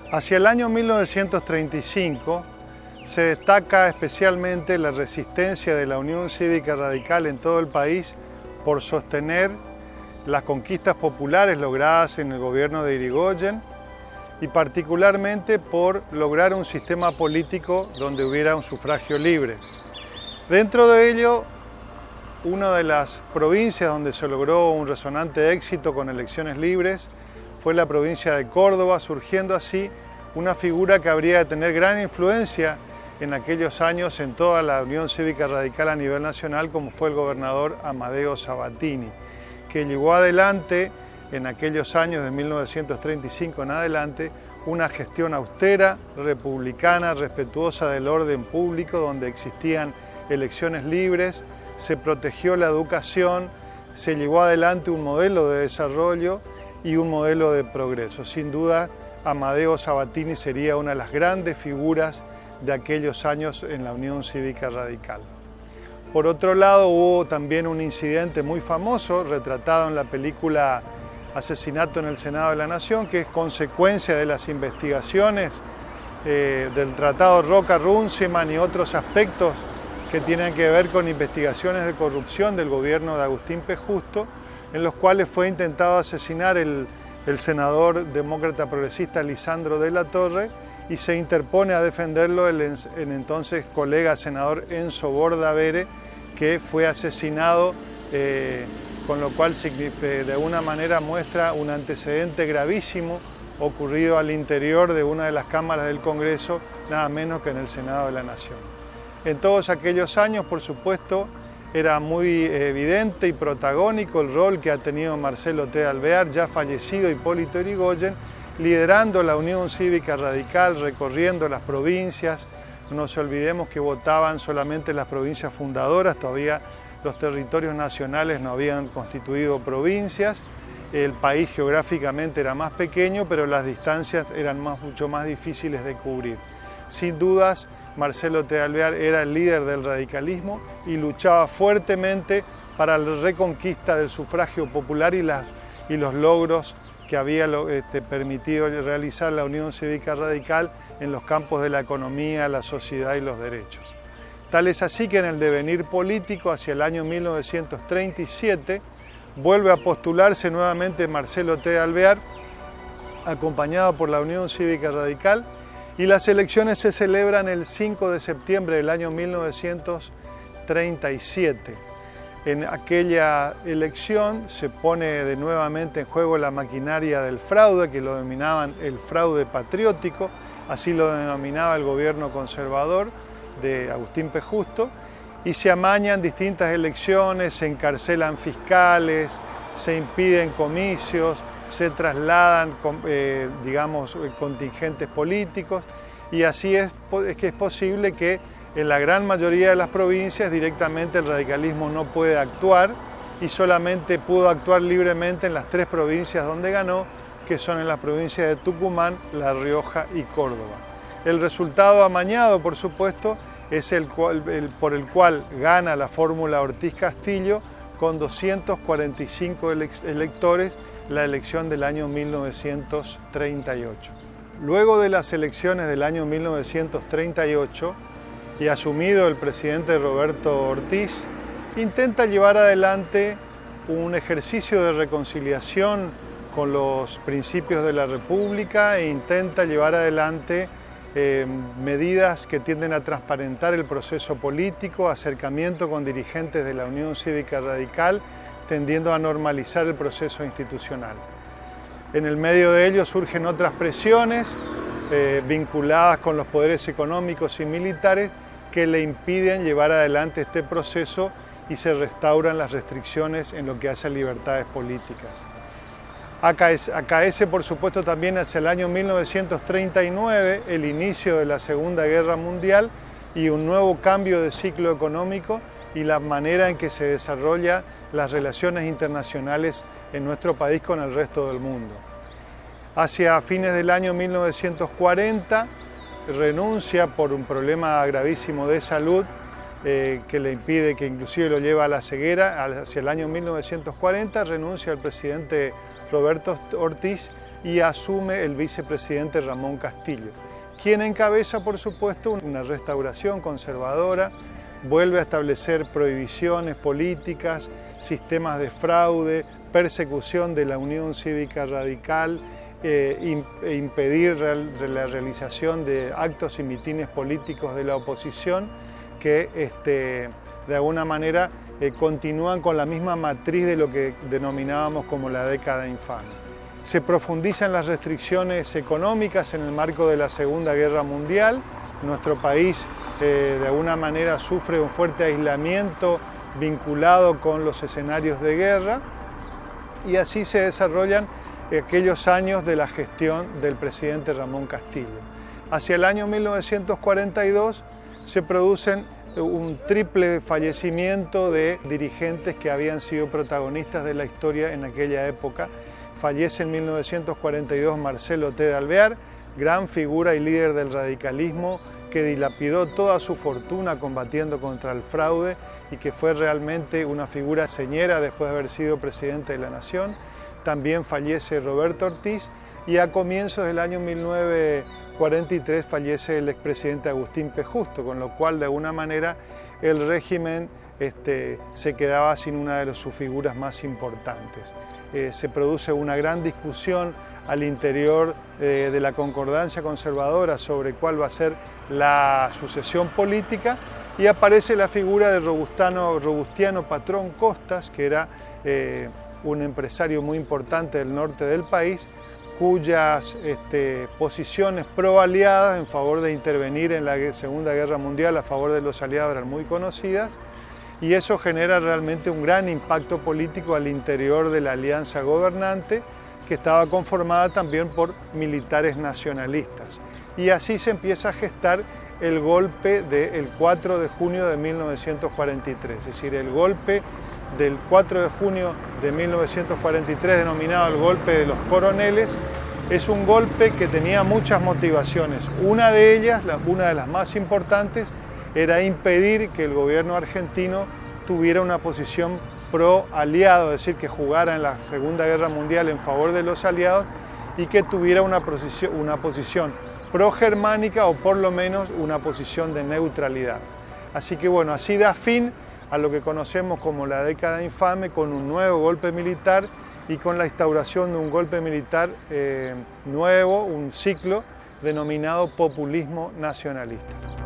Hacia el año 1935 se destaca especialmente la resistencia de la Unión Cívica Radical en todo el país por sostener las conquistas populares logradas en el gobierno de Irigoyen y particularmente por lograr un sistema político donde hubiera un sufragio libre. Dentro de ello, una de las provincias donde se logró un resonante éxito con elecciones libres fue la provincia de Córdoba, surgiendo así una figura que habría de tener gran influencia en aquellos años en toda la Unión Cívica Radical a nivel nacional, como fue el gobernador Amadeo Sabatini, que llevó adelante en aquellos años de 1935 en adelante una gestión austera, republicana, respetuosa del orden público, donde existían elecciones libres, se protegió la educación, se llevó adelante un modelo de desarrollo y un modelo de progreso. Sin duda, Amadeo Sabatini sería una de las grandes figuras de aquellos años en la Unión Cívica Radical. Por otro lado, hubo también un incidente muy famoso, retratado en la película Asesinato en el Senado de la Nación, que es consecuencia de las investigaciones del Tratado Roca-Runciman y otros aspectos que tienen que ver con investigaciones de corrupción del gobierno de Agustín P. Justo, en los cuales fue intentado asesinar el senador demócrata progresista Lisandro de la Torre, y se interpone a defenderlo el entonces colega senador Enzo Bordavere, que fue asesinado, con lo cual de alguna manera muestra un antecedente gravísimo ocurrido al interior de una de las cámaras del Congreso, nada menos que en el Senado de la Nación. En todos aquellos años, por supuesto, era muy evidente y protagónico el rol que ha tenido Marcelo T. Alvear, ya fallecido Hipólito Yrigoyen, liderando la Unión Cívica Radical, recorriendo las provincias. No nos olvidemos que votaban solamente las provincias fundadoras, todavía los territorios nacionales no habían constituido provincias, el país geográficamente era más pequeño, pero las distancias eran mucho más difíciles de cubrir. Sin dudas, Marcelo T. Alvear era el líder del radicalismo y luchaba fuertemente para la reconquista del sufragio popular y los logros que había permitido realizar la Unión Cívica Radical en los campos de la economía, la sociedad y los derechos. Tal es así que en el devenir político, hacia el año 1937, vuelve a postularse nuevamente Marcelo T. Alvear, acompañado por la Unión Cívica Radical, y las elecciones se celebran el 5 de septiembre del año 1937. En aquella elección se pone nuevamente en juego la maquinaria del fraude, que lo denominaban el fraude patriótico, así lo denominaba el gobierno conservador de Agustín P. Justo, y se amañan distintas elecciones, se encarcelan fiscales, se impiden comicios, se trasladan, contingentes políticos, y así es que es posible que en la gran mayoría de las provincias directamente el radicalismo no puede actuar y solamente pudo actuar libremente en las 3 provincias donde ganó, que son en las provincias de Tucumán, La Rioja y Córdoba. El resultado amañado, por supuesto, es por el cual gana la fórmula Ortiz-Castillo con 245 electores la elección del año 1938. Luego de las elecciones del año 1938, y asumido el presidente Roberto Ortiz, intenta llevar adelante un ejercicio de reconciliación con los principios de la República e intenta llevar adelante medidas que tienden a transparentar el proceso político, acercamiento con dirigentes de la Unión Cívica Radical, tendiendo a normalizar el proceso institucional. En el medio de ello surgen otras presiones vinculadas con los poderes económicos y militares que le impiden llevar adelante este proceso y se restauran las restricciones en lo que hace a libertades políticas. Acaece, por supuesto, también hacia el año 1939 el inicio de la Segunda Guerra Mundial y un nuevo cambio de ciclo económico y la manera en que se desarrollan las relaciones internacionales en nuestro país con el resto del mundo. Hacia fines del año 1940 renuncia por un problema gravísimo de salud que le impide, que inclusive lo lleva a la ceguera. Hacia el año 1940 renuncia el presidente Roberto Ortiz y asume el vicepresidente Ramón Castillo, quien encabeza, por supuesto, una restauración conservadora, vuelve a establecer prohibiciones políticas, sistemas de fraude, persecución de la Unión Cívica Radical, impedir la realización de actos y mitines políticos de la oposición que de alguna manera continúan con la misma matriz de lo que denominábamos como la década infame. Se profundizan las restricciones económicas en el marco de la Segunda Guerra Mundial. Nuestro país de alguna manera sufre un fuerte aislamiento vinculado con los escenarios de guerra y así se desarrollan aquellos años de la gestión del presidente Ramón Castillo. Hacia el año 1942 se producen un triple fallecimiento de dirigentes que habían sido protagonistas de la historia en aquella época. Fallece en 1942 Marcelo T. de Alvear, gran figura y líder del radicalismo que dilapidó toda su fortuna combatiendo contra el fraude y que fue realmente una figura señera después de haber sido presidente de la Nación. También fallece Roberto Ortiz y a comienzos del año 1943 fallece el expresidente Agustín P. Justo, con lo cual de alguna manera el régimen se quedaba sin una de sus figuras más importantes. Se produce una gran discusión al interior de la concordancia conservadora sobre cuál va a ser la sucesión política y aparece la figura de Robustiano Patrón Costas, que era un empresario muy importante del norte del país, cuyas posiciones pro-aliadas en favor de intervenir en la Segunda Guerra Mundial a favor de los aliados eran muy conocidas, y eso genera realmente un gran impacto político al interior de la alianza gobernante, que estaba conformada también por militares nacionalistas. Y así se empieza a gestar el golpe del 4 de junio de 1943, es decir, el golpe del 4 de junio de 1943, denominado el golpe de los coroneles, es un golpe que tenía muchas motivaciones. Una de ellas, una de las más importantes, era impedir que el gobierno argentino tuviera una posición pro-aliado, es decir, que jugara en la Segunda Guerra Mundial en favor de los aliados y que tuviera una posición pro-germánica o por lo menos una posición de neutralidad. Así que bueno, así da fin a lo que conocemos como la década infame, con un nuevo golpe militar y con la instauración de un golpe militar nuevo, un ciclo denominado populismo nacionalista.